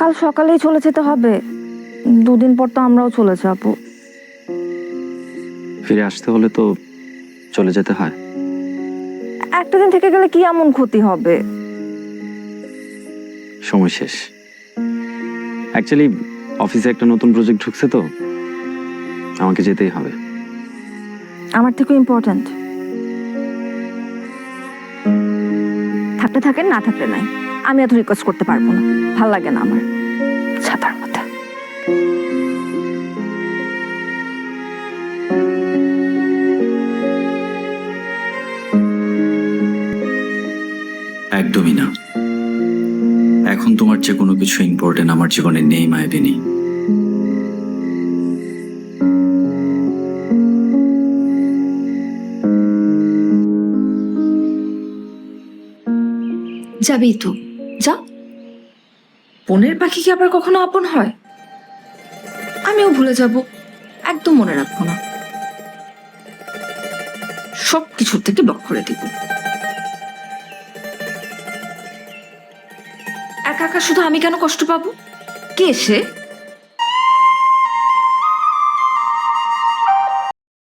কাল সকালেই চলে যেতে হবে। 2 দিন পর তো আমরাও চলে যাব। ফিরে আসতে হলে তো চলে যেতে হয়। একটা দিন থেকে গেলে কি এমন ক্ষতি হবে? সময় শেষ। অ্যাকচুয়ালি অফিসে একটা নতুন প্রজেক্ট ঢুকছে তো আমাকে যেতেই হবে। আমার থেকেও ইম্পর্ট্যান্ট। থাকলে থাকেন, না থাকলে নাই। আমি এত রিকোয়েস্ট করতে পারবো না, ভাল লাগে না আমার ছাতার মধ্যে। একদমই না। এখন তোমার যে কোনো কিছু ইম্পর্টেন্ট আমার জীবনে নেই মায়াবিনী। যাবেই তো, যা। বনের পাখি কি আবার কখনো আপন হয়? আমিও ভুলে যাব, একদম মনে রাখবো না, সব কিছুর থেকে ব্লক করে দিব। একা একা শুধু আমি কেন কষ্ট পাবো? কে সে?